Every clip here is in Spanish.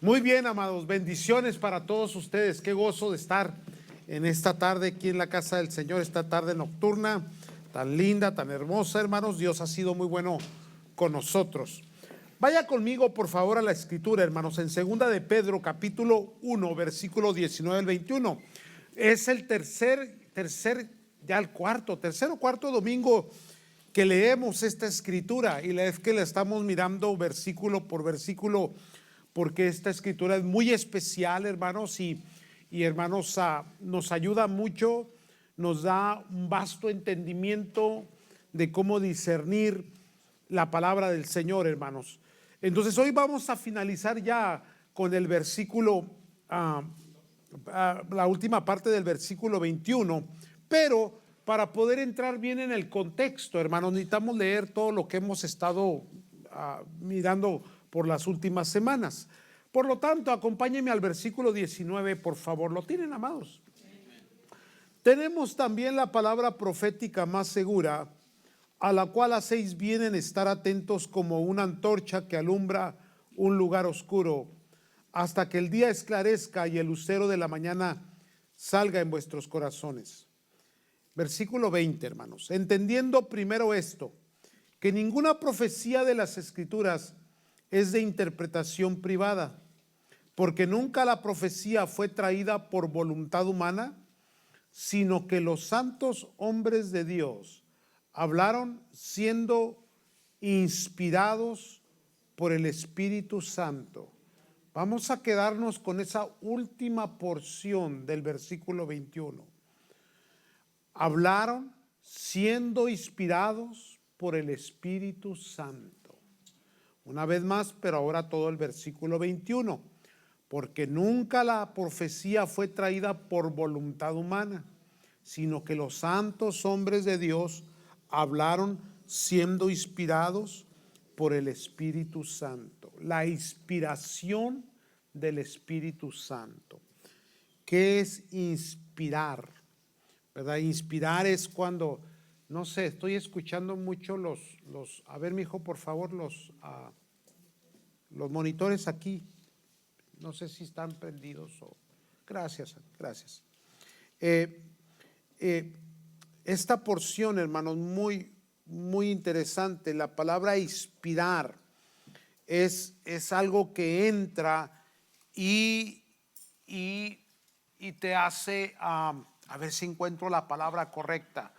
Muy bien, amados, bendiciones para todos ustedes. Qué gozo de estar en esta tarde aquí en la casa del Señor, esta tarde nocturna, tan linda, tan hermosa, hermanos. Dios ha sido muy bueno con nosotros. Vaya conmigo, por favor, a la escritura, hermanos, en segunda de Pedro, capítulo 1, versículo 19 al 21. Es el tercer, ya el tercer o cuarto domingo que leemos esta escritura, y es que la estamos mirando versículo por versículo, porque esta escritura es muy especial, hermanos, y hermanos, nos ayuda mucho, nos da un vasto entendimiento de cómo discernir la palabra del Señor, hermanos. Entonces hoy vamos a finalizar ya con el versículo, la última parte del versículo 21, pero para poder entrar bien en el contexto, hermanos, necesitamos leer todo lo que hemos estado mirando por las últimas semanas. Por lo tanto, acompáñenme al versículo 19, por favor. ¿Lo tienen, amados? Tenemos también la palabra profética más segura, a la cual hacéis bien en estar atentos como una antorcha que alumbra un lugar oscuro, hasta que el día esclarezca y el lucero de la mañana salga en vuestros corazones. Versículo 20, hermanos. Entendiendo primero esto, que ninguna profecía de las Escrituras es de interpretación privada, porque nunca la profecía fue traída por voluntad humana, sino que los santos hombres de Dios hablaron siendo inspirados por el Espíritu Santo. Vamos a quedarnos con esa última porción del versículo 21. Hablaron siendo inspirados por el Espíritu Santo. Una vez más, pero ahora todo el versículo 21. Porque nunca la profecía fue traída por voluntad humana, sino que los santos hombres de Dios hablaron siendo inspirados por el Espíritu Santo. La inspiración del Espíritu Santo. ¿Qué es inspirar? ¿Verdad? Inspirar es cuando, no sé, estoy escuchando mucho a ver, mi hijo, por favor, los monitores aquí. No sé si están prendidos o… Gracias. Esta porción, hermanos, muy interesante. La palabra inspirar es algo que entra y te hace, a ver si encuentro la palabra correcta,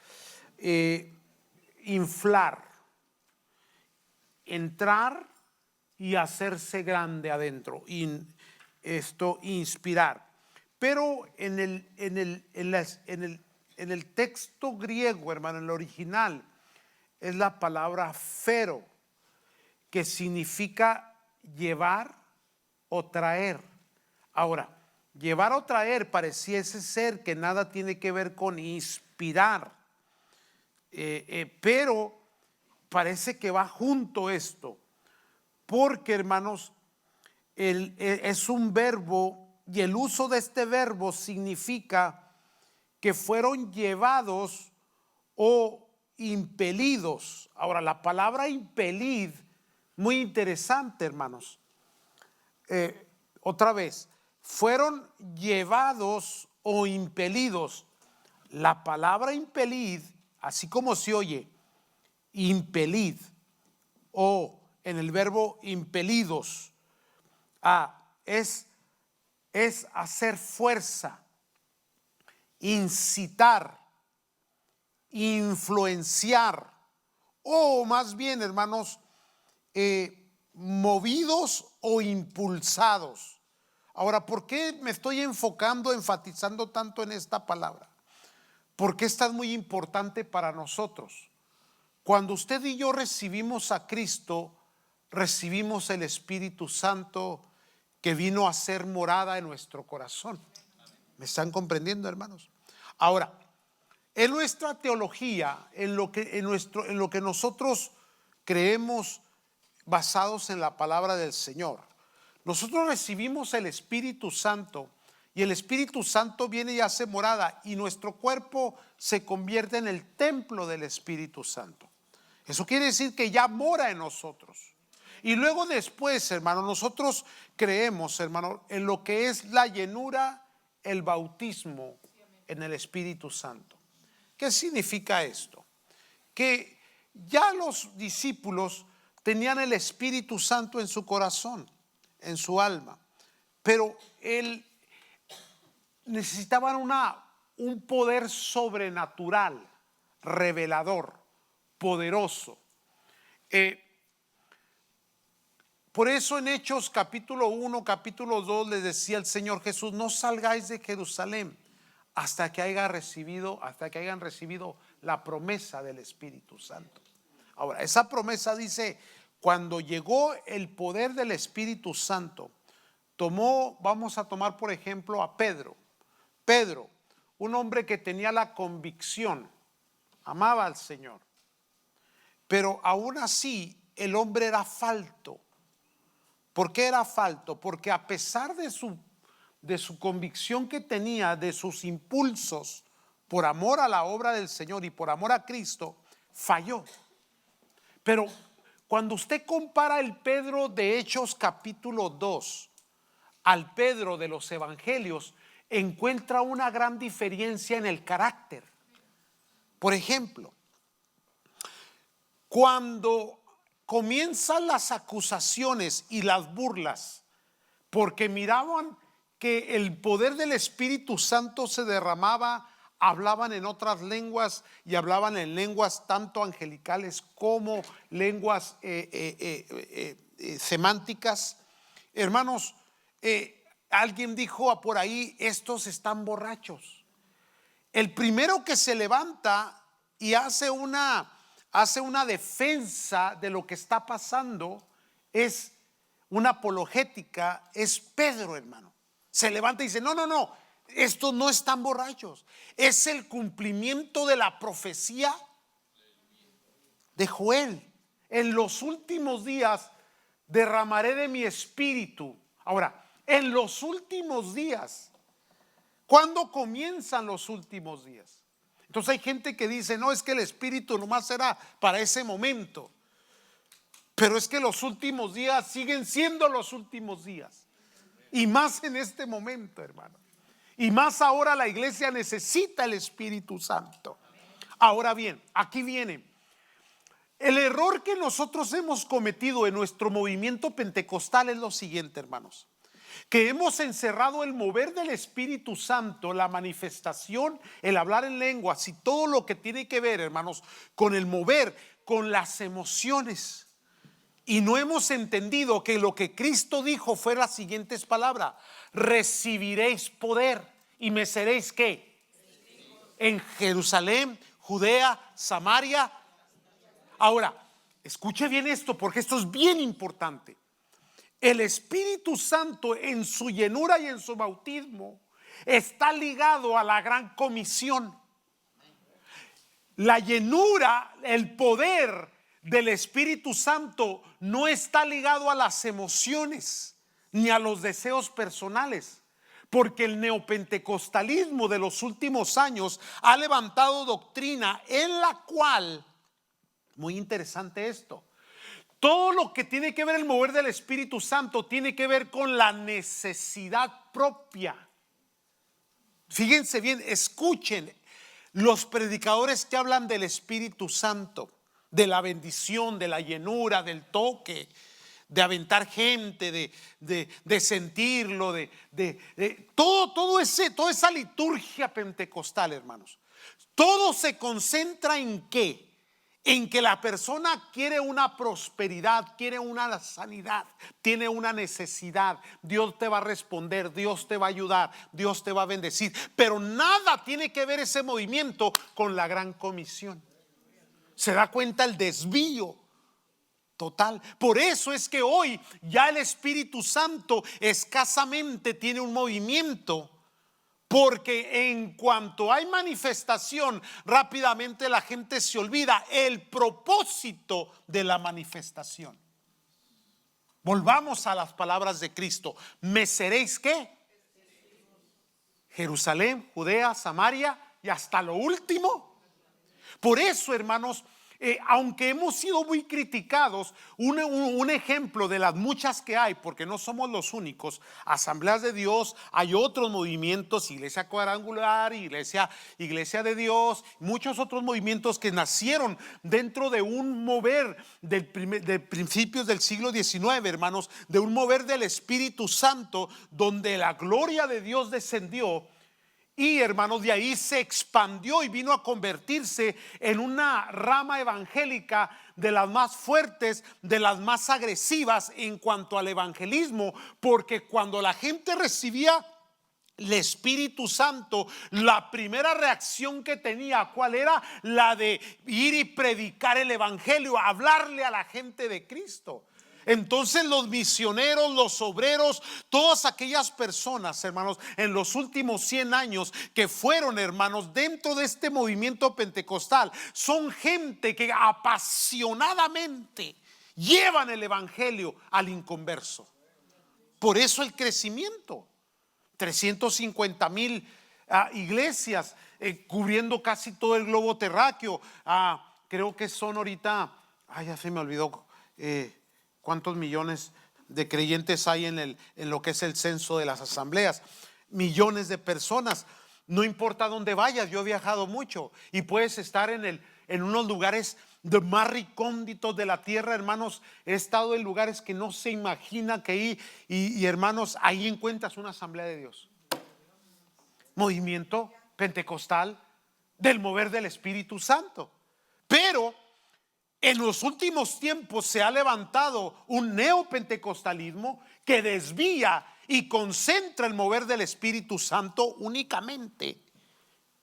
inflar, entrar y hacerse grande adentro. Inspirar. Pero en el texto griego, hermano, en el original, es la palabra fero, que significa llevar o traer. Ahora, llevar o traer pareciese ser que nada tiene que ver con inspirar, pero parece que va junto esto, porque, hermanos, es un verbo, y el uso de este verbo significa que fueron llevados o impelidos. Ahora, la palabra impelid, muy interesante, hermanos. Otra vez, fueron llevados o impelidos. La palabra impelid, así como se oye, impelid, o en el verbo impelidos, es hacer fuerza, incitar, influenciar, o más bien, hermanos, movidos o impulsados. Ahora, ¿por qué me estoy enfatizando tanto en esta palabra? Porque esta es muy importante para nosotros. Cuando usted y yo recibimos a Cristo, recibimos el Espíritu Santo, que vino a ser morada en nuestro corazón. ¿Me están comprendiendo, hermanos? Ahora, en nuestra teología, en lo que nosotros creemos basados en la palabra del Señor, nosotros recibimos el Espíritu Santo, y el Espíritu Santo viene y hace morada, y nuestro cuerpo se convierte en el templo del Espíritu Santo. Eso quiere decir que ya mora en nosotros. Y luego después, hermano, nosotros creemos, hermano, en lo que es la llenura, el bautismo en el Espíritu Santo. ¿Qué significa esto? Que ya los discípulos tenían el Espíritu Santo en su corazón, en su alma, pero necesitaban un poder sobrenatural, revelador, poderoso. Por eso en Hechos capítulo 1, capítulo 2 les decía el Señor Jesús: no salgáis de Jerusalén hasta que hayan recibido la promesa del Espíritu Santo. Ahora, esa promesa dice: cuando llegó el poder del Espíritu Santo, vamos a tomar por ejemplo a Pedro, un hombre que tenía la convicción, amaba al Señor, pero aún así el hombre era falto. ¿Por qué era falto? Porque a pesar de su convicción que tenía, de sus impulsos, por amor a la obra del Señor y por amor a Cristo, falló. Pero cuando usted compara el Pedro de Hechos capítulo 2 al Pedro de los evangelios, encuentra una gran diferencia en el carácter. Por ejemplo, cuando comienzan las acusaciones y las burlas, porque miraban que el poder del Espíritu Santo se derramaba, hablaban en otras lenguas y hablaban en lenguas tanto angelicales como lenguas semánticas. Hermanos, alguien dijo por ahí: estos están borrachos. El primero que se levanta y hace una defensa de lo que está pasando, es una apologética, es Pedro, hermano. Se levanta y dice: no, estos no están borrachos, es el cumplimiento de la profecía de Joel: en los últimos días derramaré de mi espíritu. Ahora, en los últimos días, ¿cuándo comienzan los últimos días? Entonces hay gente que dice: no, es que el Espíritu nomás será para ese momento. Pero es que los últimos días siguen siendo los últimos días. Y más en este momento, hermano. Y más ahora la iglesia necesita el Espíritu Santo. Ahora bien, aquí viene. El error que nosotros hemos cometido en nuestro movimiento pentecostal es lo siguiente, hermanos: que hemos encerrado el mover del Espíritu Santo, la manifestación, el hablar en lenguas y todo lo que tiene que ver, hermanos, con el mover, con las emociones. Y no hemos entendido que lo que Cristo dijo fue las siguientes palabras: recibiréis poder y me seréis ¿qué? En Jerusalén, Judea, Samaria. Ahora, escuche bien esto, porque esto es bien importante. El Espíritu Santo en su llenura y en su bautismo está ligado a la gran comisión. La llenura, el poder del Espíritu Santo no está ligado a las emociones ni a los deseos personales, porque el neopentecostalismo de los últimos años ha levantado doctrina en la cual, muy interesante esto, todo lo que tiene que ver el mover del Espíritu Santo tiene que ver con la necesidad propia. Fíjense bien, escuchen los predicadores que hablan del Espíritu Santo, de la bendición, de la llenura, del toque, de aventar gente, de sentirlo, toda esa liturgia pentecostal, hermanos. Todo se concentra en ¿qué? En que la persona quiere una prosperidad, quiere una sanidad, tiene una necesidad. Dios te va a responder, Dios te va a ayudar, Dios te va a bendecir. Pero nada tiene que ver ese movimiento con la gran comisión. Se da cuenta el desvío total. Por eso es que hoy ya el Espíritu Santo escasamente tiene un movimiento. Porque en cuanto hay manifestación, rápidamente la gente se olvida el propósito de la manifestación. Volvamos a las palabras de Cristo: ¿me seréis qué? Jerusalén, Judea, Samaria y hasta lo último. Por eso, hermanos, aunque hemos sido muy criticados, un ejemplo de las muchas que hay, porque no somos los únicos, Asambleas de Dios, hay otros movimientos, Iglesia Cuadrangular, Iglesia de Dios, muchos otros movimientos que nacieron dentro de un mover de principios del siglo XIX, hermanos, de un mover del Espíritu Santo, donde la gloria de Dios descendió. Y hermanos, de ahí se expandió y vino a convertirse en una rama evangélica de las más fuertes, de las más agresivas en cuanto al evangelismo, porque cuando la gente recibía el Espíritu Santo, la primera reacción que tenía, ¿cuál era? La de ir y predicar el evangelio, hablarle a la gente de Cristo. Entonces los misioneros, los obreros, todas aquellas personas, hermanos, en los últimos 100 años que fueron, hermanos, dentro de este movimiento pentecostal, son gente que apasionadamente llevan el evangelio al inconverso. Por eso el crecimiento, 350,000 iglesias cubriendo casi todo el globo terráqueo. Creo que son ahorita, ya se me olvidó cuántos millones de creyentes hay en lo que es el censo de las asambleas. Millones de personas. No importa dónde vayas, yo he viajado mucho y puedes estar en unos lugares de más recónditos de la tierra, hermanos. He estado en lugares que no se imagina que y hermanos, ahí encuentras una asamblea de Dios, movimiento pentecostal del mover del Espíritu Santo. Pero en los últimos tiempos se ha levantado un neopentecostalismo que desvía y concentra el mover del Espíritu Santo únicamente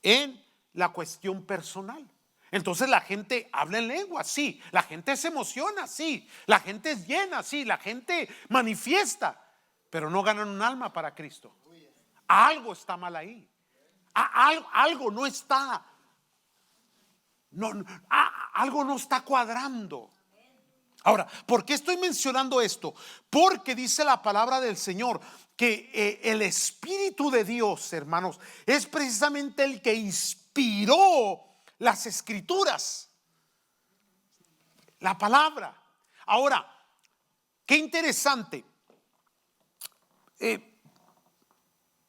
en la cuestión personal. Entonces la gente habla en lengua, sí, la gente se emociona, sí, la gente es llena, sí, la gente manifiesta, pero no ganan un alma para Cristo. Algo está mal ahí. Algo no está. Algo no está cuadrando. Ahora, ¿por qué estoy mencionando esto? Porque dice la palabra del Señor que el Espíritu de Dios, hermanos, es precisamente el que inspiró las Escrituras, la palabra. Ahora, qué interesante.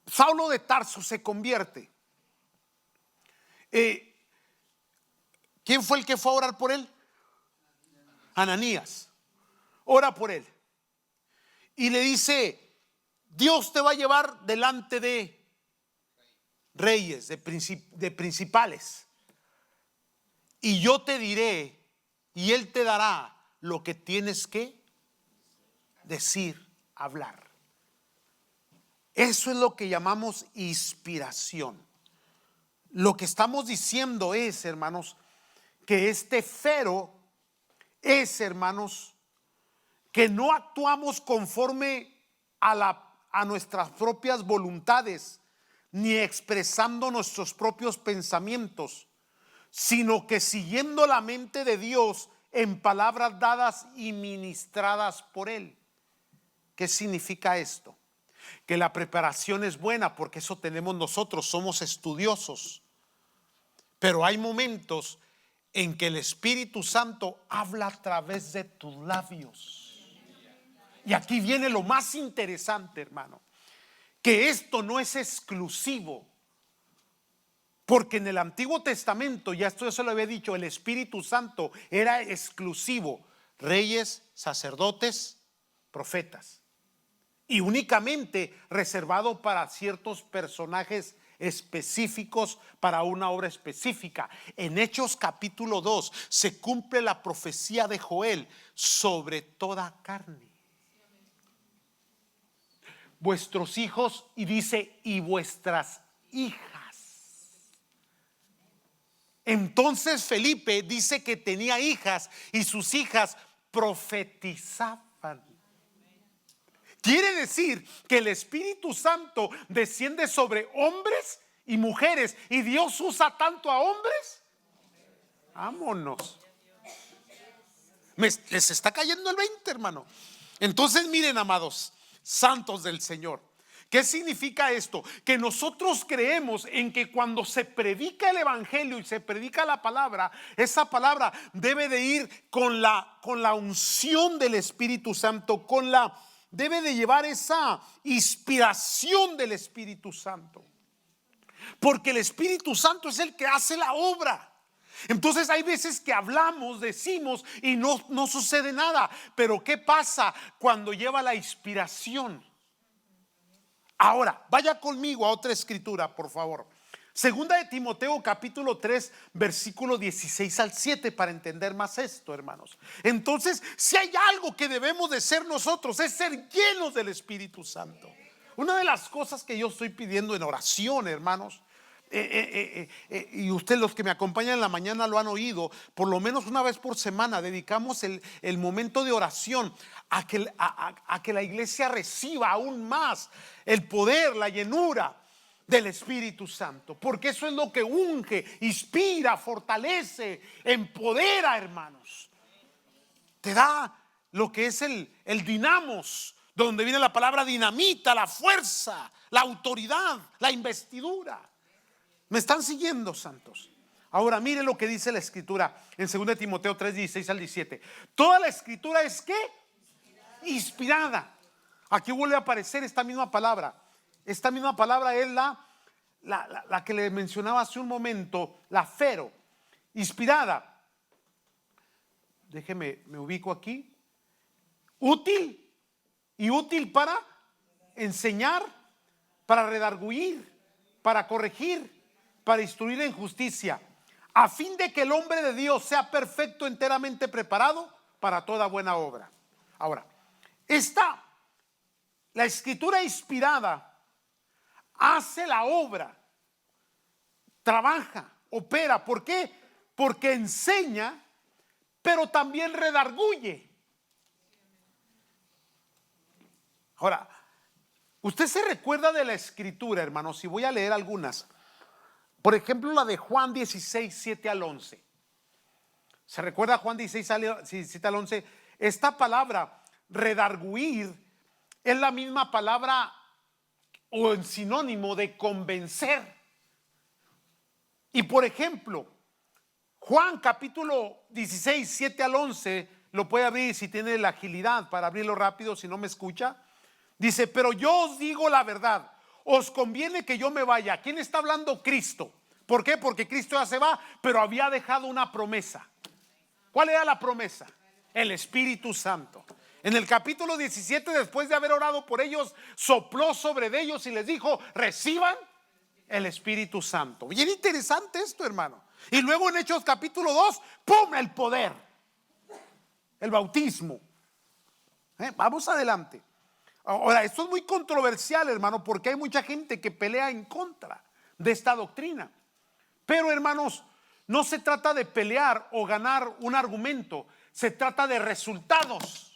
Saulo de Tarso se convierte. ¿Quién fue el que fue a orar por él? Ananías. Ora por él y le dice: Dios te va a llevar delante de reyes, de principales, y yo te diré y él te dará lo que tienes que decir, hablar. Eso es lo que llamamos inspiración. Lo que estamos diciendo es, hermanos, que este Fero es, hermanos, que no actuamos conforme a nuestras propias voluntades, ni expresando nuestros propios pensamientos, sino que siguiendo la mente de Dios en palabras dadas y ministradas por Él. ¿Qué significa esto? Que la preparación es buena, porque eso tenemos nosotros, somos estudiosos, pero hay momentos en que el Espíritu Santo habla a través de tus labios. Y aquí viene lo más interesante, hermano, que esto no es exclusivo, porque en el Antiguo Testamento, ya esto yo se lo había dicho, el Espíritu Santo era exclusivo, reyes, sacerdotes, profetas, y únicamente reservado para ciertos personajes específicos, para una obra específica. En Hechos capítulo 2 se cumple la profecía de Joel sobre toda carne. Vuestros hijos, y dice, y vuestras hijas. Entonces Felipe dice que tenía hijas y sus hijas profetizaban. Quiere decir que el Espíritu Santo desciende sobre hombres y mujeres, y Dios usa tanto a hombres. Vámonos. Les está cayendo el 20, hermano. Entonces miren, amados santos del Señor, ¿Qué significa esto? Que nosotros creemos en que cuando se predica el evangelio y se predica la palabra, esa palabra debe de ir con la unción del Espíritu Santo, debe de llevar esa inspiración del Espíritu Santo. Porque el Espíritu Santo es el que hace la obra. Entonces hay veces que hablamos, decimos y no sucede nada. Pero ¿qué pasa cuando lleva la inspiración? Ahora, vaya conmigo a otra escritura, por favor. Segunda de Timoteo capítulo 3 versículo 16 al 7 para entender más esto, hermanos. Entonces, si hay algo que debemos de ser nosotros, es ser llenos del Espíritu Santo. Una de las cosas que yo estoy pidiendo en oración, hermanos, y ustedes los que me acompañan en la mañana lo han oído, por lo menos una vez por semana dedicamos el momento de oración a que la iglesia reciba aún más el poder, la llenura del Espíritu Santo, porque eso es lo que unge, inspira, fortalece, empodera, hermanos. Te da lo que es el dinamos, donde viene la palabra dinamita, la fuerza, la autoridad, la investidura. ¿Me están siguiendo, santos? Ahora mire lo que dice la escritura en 2 Timoteo 3, 16 al 17. Toda la escritura es ¿qué? Inspirada. Aquí vuelve a aparecer esta misma palabra. Esta misma palabra es la que le mencionaba hace un momento, la fero, inspirada. Déjeme, me ubico aquí. Útil, y útil para enseñar, para redarguir, para corregir, para instruir en justicia, a fin de que el hombre de Dios sea perfecto, enteramente preparado para toda buena obra. Ahora, la escritura inspirada hace la obra, trabaja, opera. ¿Por qué? Porque enseña, pero también redarguye. Ahora, usted se recuerda de la escritura, hermanos, y voy a leer algunas. Por ejemplo, la de Juan 16, 7 al 11. ¿Se recuerda Juan 16, 7 al 11? Esta palabra, redarguir, es la misma palabra o en sinónimo de convencer. Y por ejemplo, Juan capítulo 16, 7 al 11, lo puede abrir si tiene la agilidad para abrirlo rápido, si no me escucha. Dice, pero yo os digo la verdad, os conviene que yo me vaya. ¿Quién está hablando? Cristo. ¿Por qué? Porque Cristo ya se va, pero había dejado una promesa. ¿Cuál era la promesa? El Espíritu Santo. En el capítulo 17, después de haber orado por ellos, sopló sobre ellos y les dijo, reciban el Espíritu Santo. Bien interesante esto, hermano. Y luego en Hechos capítulo 2, ¡pum!, el poder, el bautismo. Vamos adelante. Ahora, esto es muy controversial, hermano, porque hay mucha gente que pelea en contra de esta doctrina. Pero, hermanos, no se trata de pelear o ganar un argumento, se trata de resultados.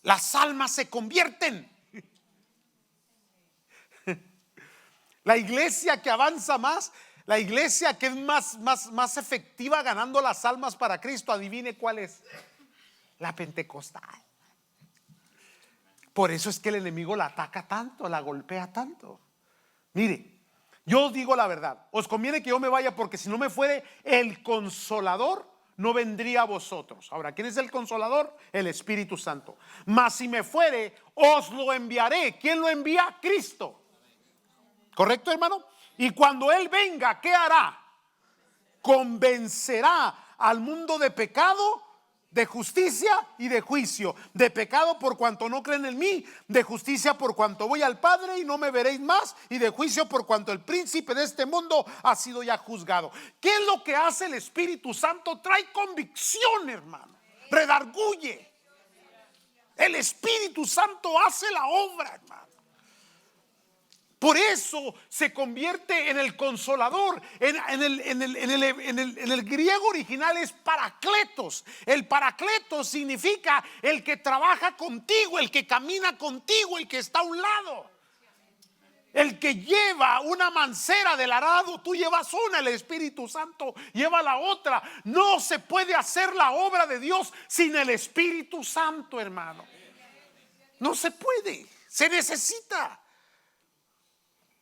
Las almas se convierten. La iglesia que avanza más, la iglesia que es más efectiva ganando las almas para Cristo, adivine cuál es. La pentecostal. Por eso es que el enemigo la ataca tanto, la golpea tanto. Mire, yo os digo la verdad, os conviene que yo me vaya, porque si no me fuere, el Consolador no vendría a vosotros. Ahora, ¿quién es el Consolador? El Espíritu Santo. Mas si me fuere, os lo enviaré. ¿Quién lo envía? Cristo. ¿Correcto, hermano? Y cuando Él venga, ¿qué hará? Convencerá al mundo de pecado, de justicia y de juicio. De pecado por cuanto no creen en mí, de justicia por cuanto voy al Padre y no me veréis más, y de juicio por cuanto el príncipe de este mundo ha sido ya juzgado. ¿Qué es lo que hace el Espíritu Santo? Trae convicción, hermano. Redarguye. El Espíritu Santo hace la obra, hermano. Por eso se convierte en el Consolador. En el griego original es Paracletos. El Paracletos significa el que trabaja contigo, el que camina contigo, el que está a un lado. El que lleva una mancera del arado, tú llevas una, el Espíritu Santo lleva la otra. No se puede hacer la obra de Dios sin el Espíritu Santo, hermano. No se puede. Se necesita.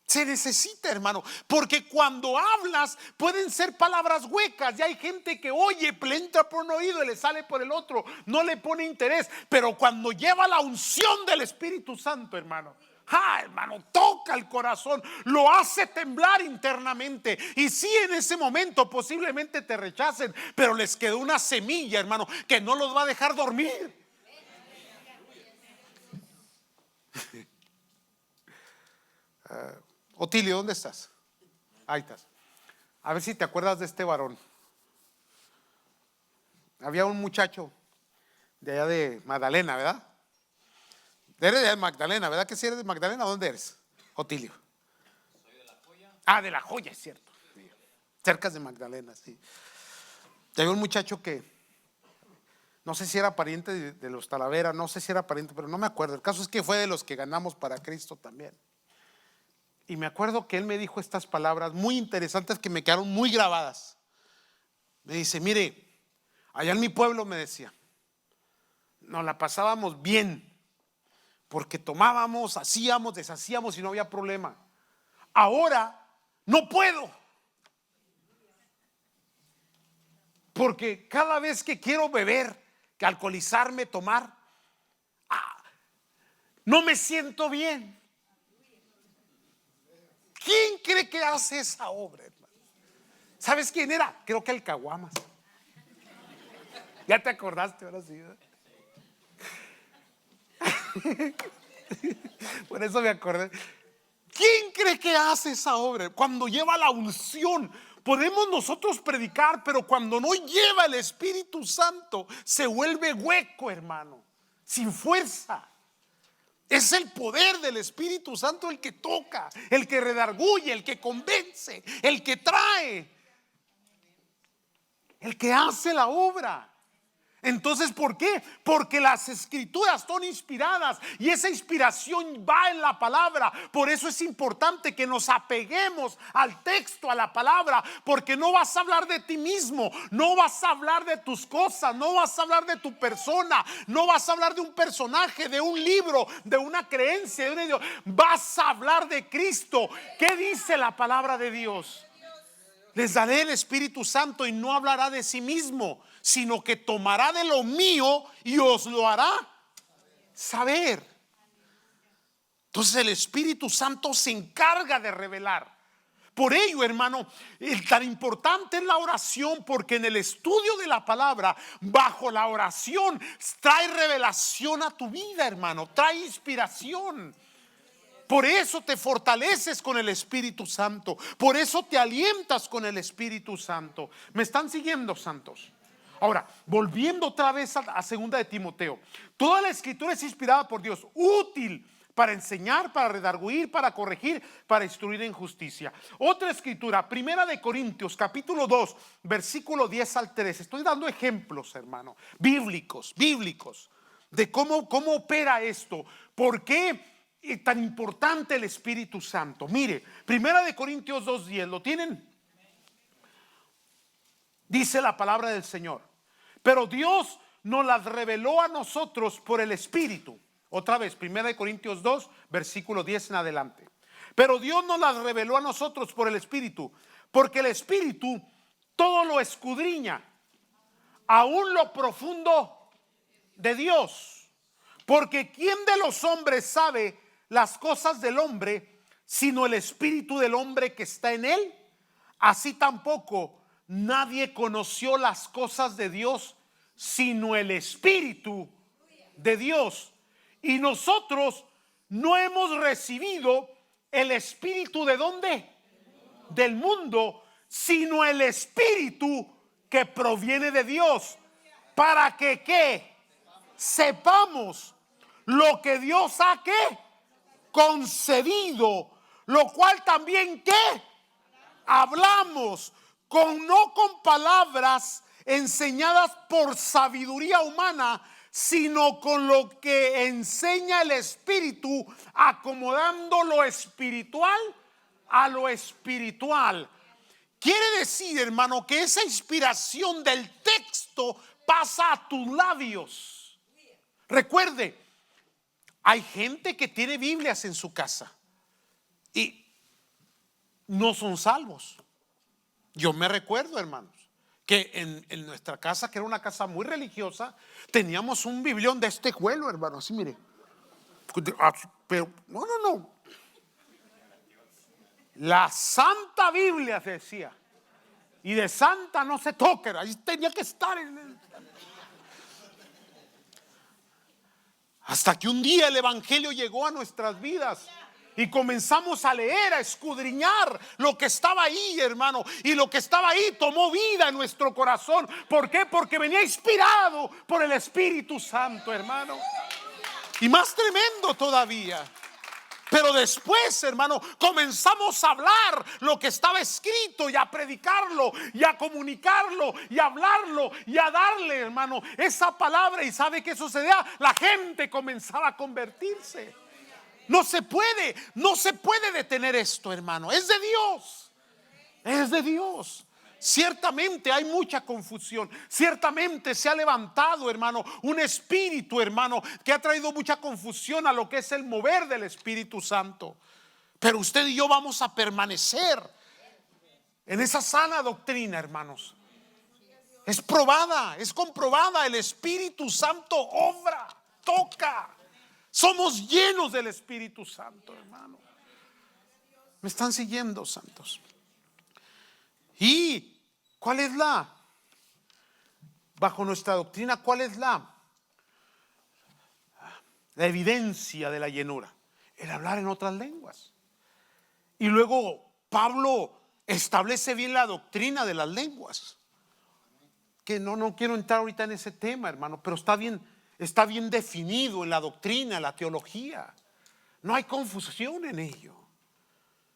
Se necesita, hermano, porque cuando hablas pueden ser palabras huecas y hay gente que oye, le entra por un oído y le sale por el otro, no le pone interés, pero cuando lleva la unción del Espíritu Santo, hermano, hermano, toca el corazón, lo hace temblar internamente. Y sí, en ese momento posiblemente te rechacen, pero les quedó una semilla, hermano, que no los va a dejar dormir. Otilio, ¿dónde estás? Ahí estás. A ver si te acuerdas de este varón. Había un muchacho de allá de Magdalena, ¿verdad? Eres de Magdalena, ¿verdad que si eres de Magdalena? ¿Dónde eres, Otilio? Soy de La Joya. De La Joya, es cierto. Sí. Cerca de Magdalena, sí. Había un muchacho que no sé si era pariente de los Talavera, no sé si era pariente, pero no me acuerdo. El caso es que fue de los que ganamos para Cristo también. Y me acuerdo que él me dijo estas palabras muy interesantes que me quedaron muy grabadas. Me dice, mire, allá en mi pueblo, me decía, nos la pasábamos bien, porque tomábamos, hacíamos, deshacíamos y no había problema. Ahora no puedo, porque cada vez que quiero beber, que alcoholizarme, tomar, no me siento bien. ¿Quién cree que hace esa obra, hermano? ¿Sabes quién era? Creo que el Caguamas. Ya te acordaste, ahora sí, ¿verdad? Por eso me acordé. ¿Quién cree que hace esa obra? Cuando lleva la unción, podemos nosotros predicar, pero cuando no lleva el Espíritu Santo, se vuelve hueco, hermano, sin fuerza. Es el poder del Espíritu Santo el que toca, el que redarguye, el que convence, el que trae, el que hace la obra. Entonces, ¿por qué? Porque las escrituras son inspiradas y esa inspiración va en la palabra. Por eso es importante que nos apeguemos al texto, a la palabra, porque no vas a hablar de ti mismo, no vas a hablar de tus cosas, no vas a hablar de tu persona, no vas a hablar de un personaje, de un libro, de una creencia, de una ideología. Vas a hablar de Cristo. ¿Qué dice la palabra de Dios? Les daré el Espíritu Santo y no hablará de sí mismo, sino que tomará de lo mío y os lo hará saber. Entonces el Espíritu Santo se encarga de revelar. Por ello, hermano, tan importante es la oración, porque en el estudio de la palabra, bajo la oración, trae revelación a tu vida, hermano, trae inspiración. Por eso te fortaleces con el Espíritu Santo. Por eso te alientas con el Espíritu Santo. ¿Me están siguiendo, santos? Ahora, volviendo otra vez a segunda de Timoteo. Toda la escritura es inspirada por Dios, útil para enseñar, para redarguir, para corregir, para instruir en justicia. Otra escritura, primera de Corintios, capítulo 2, versículo 10 al 13. Estoy dando ejemplos, hermano, bíblicos, de cómo opera esto. ¿Por qué es tan importante el Espíritu Santo? Mire, primera de Corintios 2:10, ¿lo tienen? Dice la palabra del Señor: pero Dios nos las reveló a nosotros por el Espíritu. Otra vez, primera de Corintios 2, versículo 10 en adelante. Pero Dios nos las reveló a nosotros por el Espíritu, porque el Espíritu todo lo escudriña, aún lo profundo de Dios. Porque ¿quién de los hombres sabe las cosas del hombre, sino el espíritu del hombre que está en él? Así tampoco nadie conoció las cosas de Dios, sino el Espíritu de Dios. Y nosotros no hemos recibido el espíritu ¿de dónde? Del mundo, sino el Espíritu que proviene de Dios, para que ¿qué? Sepamos lo que Dios ha ¿qué? Concedido, lo cual también ¿qué? Hablamos, no con palabras enseñadas por sabiduría humana, sino con lo que enseña el Espíritu, acomodando lo espiritual a lo espiritual. Quiere decir, hermano, que esa inspiración del texto pasa a tus labios. Recuerde, Hay gente que tiene Biblias en su casa y no son salvos. Yo me recuerdo, hermanos, que en nuestra casa, que era una casa muy religiosa, teníamos un biblión de este vuelo, hermano, así mire. Pero no. La Santa Biblia decía. Y de santa no se toque, ahí tenía que estar. Hasta que un día el evangelio llegó a nuestras vidas y comenzamos a leer, a escudriñar lo que estaba ahí, hermano. Y lo que estaba ahí tomó vida en nuestro corazón. ¿Por qué? Porque venía inspirado por el Espíritu Santo, hermano. Y más tremendo todavía. Pero después, hermano, comenzamos a hablar lo que estaba escrito y a predicarlo y a comunicarlo y a hablarlo y a darle, hermano, esa palabra. Y ¿sabe qué sucedía? La gente comenzaba a convertirse. No se puede detener esto, hermano. Es de Dios. Es de Dios. Ciertamente hay mucha confusión. Ciertamente se ha levantado, hermano, un espíritu, hermano, que ha traído mucha confusión a lo que es el mover del Espíritu Santo. Pero usted y yo vamos a permanecer en esa sana doctrina, hermanos. Es probada, es comprobada. El Espíritu Santo obra, toca. Somos llenos del Espíritu Santo, hermano. ¿Me están siguiendo, santos? ¿Y cuál es bajo nuestra doctrina, cuál es la evidencia de la llenura? El hablar en otras lenguas. Y luego Pablo establece bien la doctrina de las lenguas. Que no quiero entrar ahorita en ese tema, hermano, pero está bien definido en la doctrina, en la teología. No hay confusión en ello.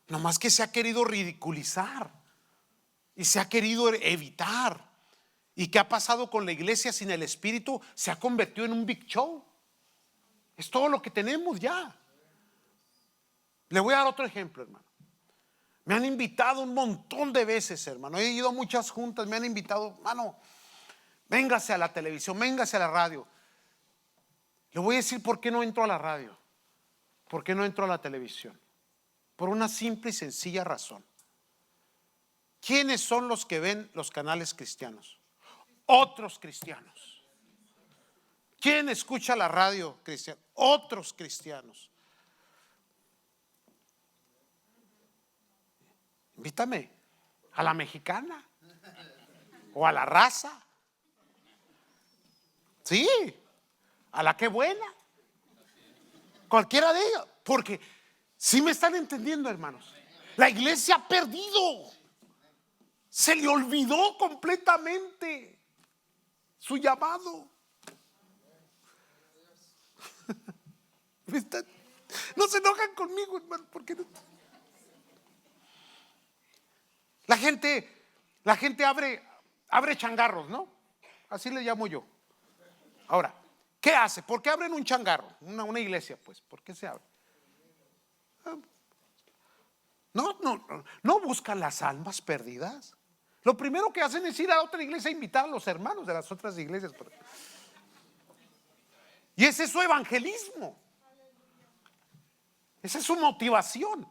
Nomás que se ha querido ridiculizar y se ha querido evitar. ¿Y qué ha pasado con la iglesia sin el Espíritu? Se ha convertido en un big show. Es todo lo que tenemos ya. Le voy a dar otro ejemplo, hermano. Me han invitado un montón de veces, hermano. He ido a muchas juntas, me han invitado, hermano, véngase a la televisión, véngase a la radio. Le voy a decir por qué no entro a la radio, por qué no entro a la televisión. Por una simple y sencilla razón. ¿Quiénes son los que ven los canales cristianos? Otros cristianos. ¿Quién escucha la radio cristiana? Otros cristianos. Invítame a la mexicana o a la raza. Sí, a la que buena. Cualquiera de ellas. Porque si me están entendiendo, hermanos, la iglesia ha perdido. Se le olvidó completamente su llamado. No se enojan conmigo, hermano, porque no. La gente abre changarros, ¿no? Así le llamo yo. Ahora, ¿qué hace? ¿Por qué abren un changarro? Una iglesia, pues. ¿Por qué se abre? No buscan las almas perdidas. Lo primero que hacen es ir a otra iglesia a invitar a los hermanos de las otras iglesias. Y ese es su evangelismo. Esa es su motivación.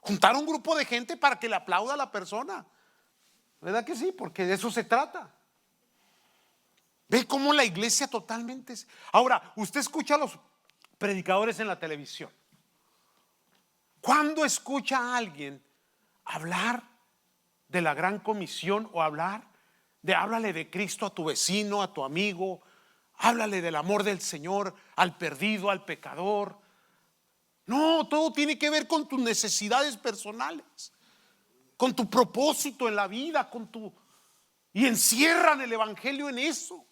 Juntar un grupo de gente para que le aplauda a la persona. ¿Verdad que sí? Porque de eso se trata. Ve cómo la iglesia totalmente es. Ahora, usted escucha a los predicadores en la televisión. ¿Cuándo escucha a alguien hablar de la gran comisión o háblale de Cristo a tu vecino, a tu amigo? Háblale del amor del Señor al perdido, al pecador. No, todo tiene que ver con tus necesidades personales, con tu propósito en la vida, y encierran el evangelio en eso.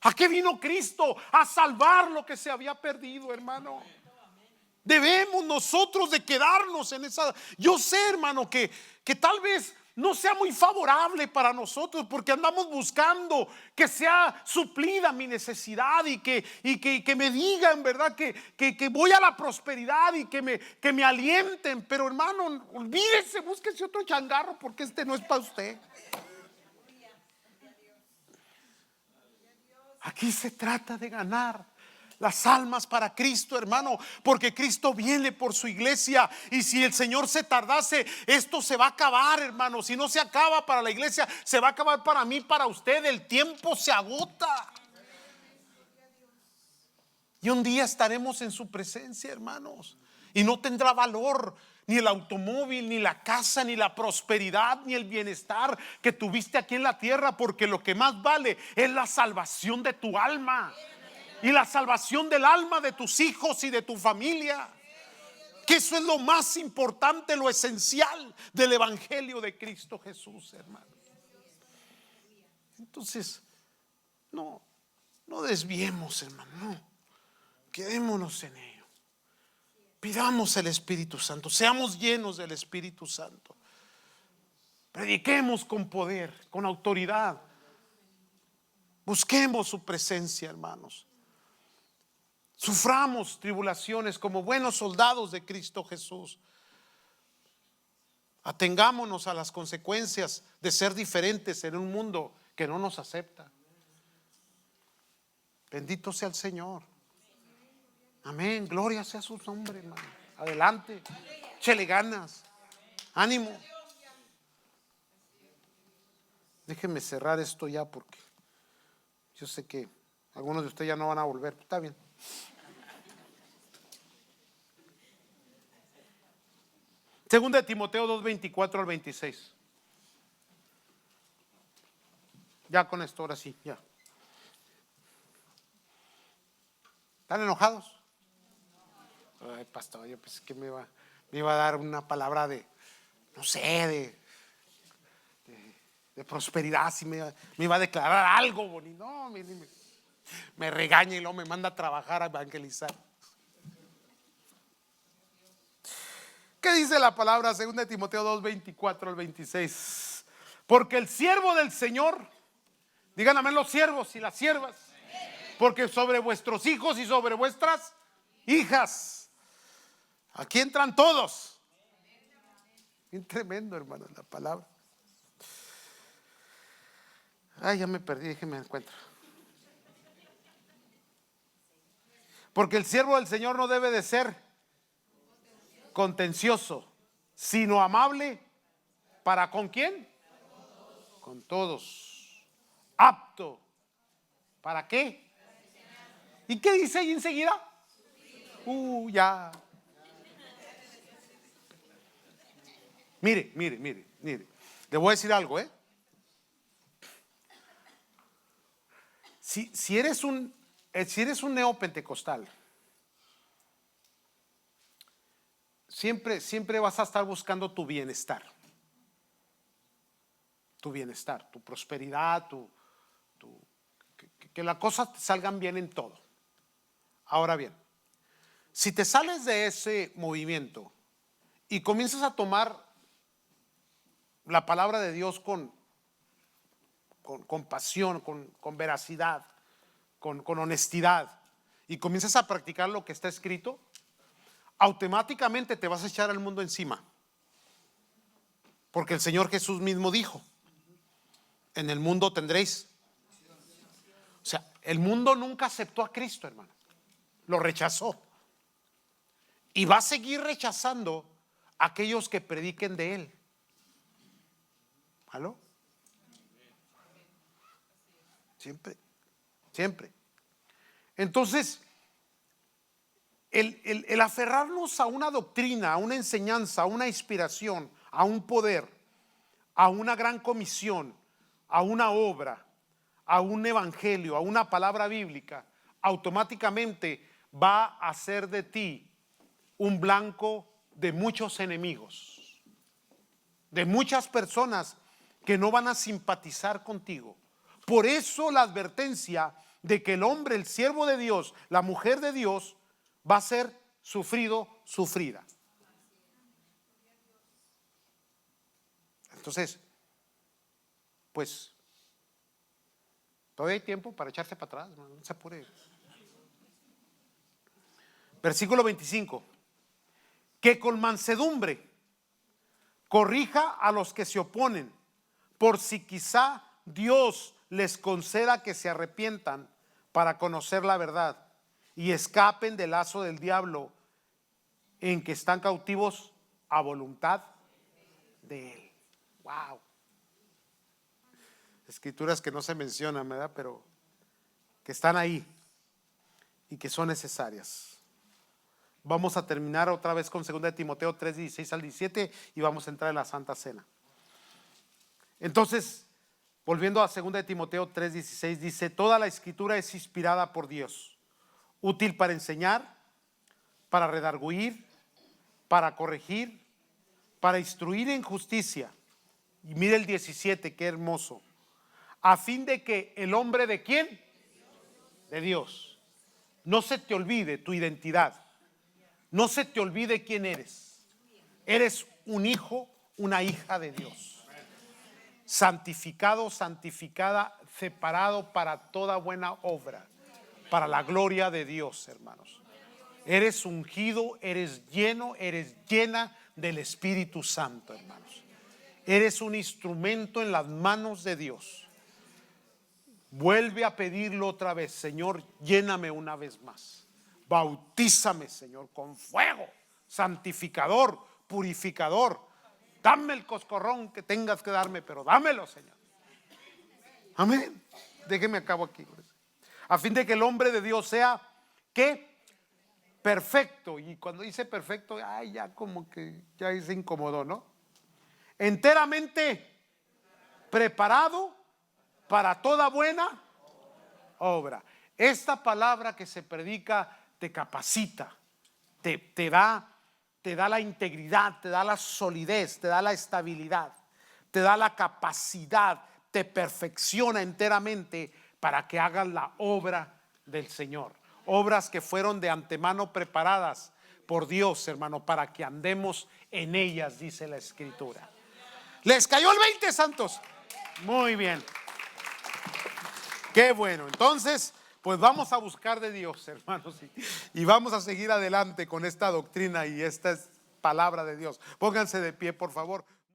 ¿A qué vino Cristo? A salvar lo que se había perdido, hermano. Debemos nosotros de quedarnos en esa. Yo sé, hermano, que tal vez no sea muy favorable para nosotros, porque andamos buscando que sea suplida mi necesidad y que me digan, ¿verdad? Que voy a la prosperidad y que me alienten. Pero, hermano, olvídese, búsquese otro changarro, porque este no es para usted. Aquí se trata de ganar las almas para Cristo, hermano, porque Cristo viene por su iglesia. Y si el Señor se tardase, esto se va a acabar, hermano. Si no se acaba para la iglesia, se va a acabar para mí, para usted. El tiempo se agota. Y un día estaremos en su presencia, hermanos, y no tendrá valor ni el automóvil, ni la casa, ni la prosperidad, ni el bienestar que tuviste aquí en la tierra, porque lo que más vale es la salvación de tu alma y la salvación del alma de tus hijos y de tu familia, que eso es lo más importante, lo esencial del evangelio de Cristo Jesús, hermano. Entonces, no desviemos, hermano, no, quedémonos en ello. Pidamos el Espíritu Santo, seamos llenos del Espíritu Santo, prediquemos con poder, con autoridad, busquemos su presencia, hermanos, suframos tribulaciones como buenos soldados de Cristo Jesús, atengámonos a las consecuencias de ser diferentes en un mundo que no nos acepta. Bendito sea el Señor. Amén, gloria sea su nombre, hermano. Adelante, échele ganas, ánimo. Déjenme cerrar esto ya, porque yo sé que algunos de ustedes ya no van a volver. Está bien. Segunda de Timoteo 2:24 al 26. Ya con esto, ahora sí, ya. ¿Están enojados? Ay, pastor, yo pensé que me iba a dar una palabra de, no sé, de prosperidad, si me iba a declarar algo bonito. No, me regaña y luego me manda a trabajar a evangelizar. ¿Qué dice la palabra? 2 Timoteo 2:24 al 26. Porque el siervo del Señor, digan amén los siervos y las siervas, porque sobre vuestros hijos y sobre vuestras hijas, aquí entran todos. Bien tremendo, hermano, la palabra. Ay, ya me perdí, déjenme encuentro. Porque el siervo del Señor no debe de ser contencioso, sino amable para ¿con quién? Con todos. Apto. ¿Para qué? ¿Y qué dice ahí enseguida? Ya. Mire. Le voy a decir algo, Si eres un neopentecostal, siempre vas a estar buscando tu bienestar, tu prosperidad, que las cosas te salgan bien en todo. Ahora bien, si te sales de ese movimiento y comienzas a tomar la palabra de Dios con pasión, con veracidad, con honestidad, y comienzas a practicar lo que está escrito, automáticamente te vas a echar al mundo encima, porque el Señor Jesús mismo dijo: en el mundo tendréis. O sea, el mundo nunca aceptó a Cristo, hermano, lo rechazó, y va a seguir rechazando a aquellos que prediquen de Él. ¿Aló? Siempre. Entonces, el aferrarnos a una doctrina, a una enseñanza, a una inspiración, a un poder, a una gran comisión, a una obra, a un evangelio, a una palabra bíblica, automáticamente va a hacer de ti un blanco de muchos enemigos, de muchas personas que no van a simpatizar contigo. Por eso la advertencia de que el hombre, el siervo de Dios, la mujer de Dios, va a ser sufrida. Entonces, pues, todavía hay tiempo para echarse para atrás, no se apure. Versículo 25. Que con mansedumbre corrija a los que se oponen, por si quizá Dios les conceda que se arrepientan para conocer la verdad y escapen del lazo del diablo en que están cautivos a voluntad de él. Wow. Escrituras que no se mencionan, ¿verdad? Pero que están ahí y que son necesarias. Vamos a terminar otra vez con 2 de Timoteo 3, 16 al 17 y vamos a entrar en la Santa Cena. Entonces, volviendo a 2 de Timoteo 3, 16, dice: toda la escritura es inspirada por Dios, útil para enseñar, para redarguir, para corregir, para instruir en justicia. Y mire el 17, qué hermoso. A fin de que el hombre, ¿de quién? De Dios. No se te olvide tu identidad. No se te olvide quién eres. Eres un hijo, una hija de Dios. Santificado, santificada, separado para toda buena obra, para la gloria de Dios, hermanos. Eres ungido, eres lleno, eres llena del Espíritu Santo, hermanos. Eres un instrumento en las manos de Dios. Vuelve a pedirlo otra vez: Señor, lléname una vez más. Bautízame, Señor, con fuego santificador, purificador. Dame el coscorrón que tengas que darme, pero dámelo, Señor. Amén. Déjeme acabo aquí. A fin de que el hombre de Dios sea, ¿qué? Perfecto. Y cuando dice perfecto, ay, ya como que ya se incomodó, ¿no? Enteramente preparado para toda buena obra. Esta palabra que se predica te capacita, te da la integridad, te da la solidez, te da la estabilidad, te da la capacidad, te perfecciona enteramente para que hagas la obra del Señor. Obras que fueron de antemano preparadas por Dios, hermano, para que andemos en ellas, dice la Escritura. ¿Les cayó el 20, santos? Muy bien. Qué bueno. Entonces, pues vamos a buscar de Dios, hermanos, y vamos a seguir adelante con esta doctrina y esta palabra de Dios. Pónganse de pie, por favor.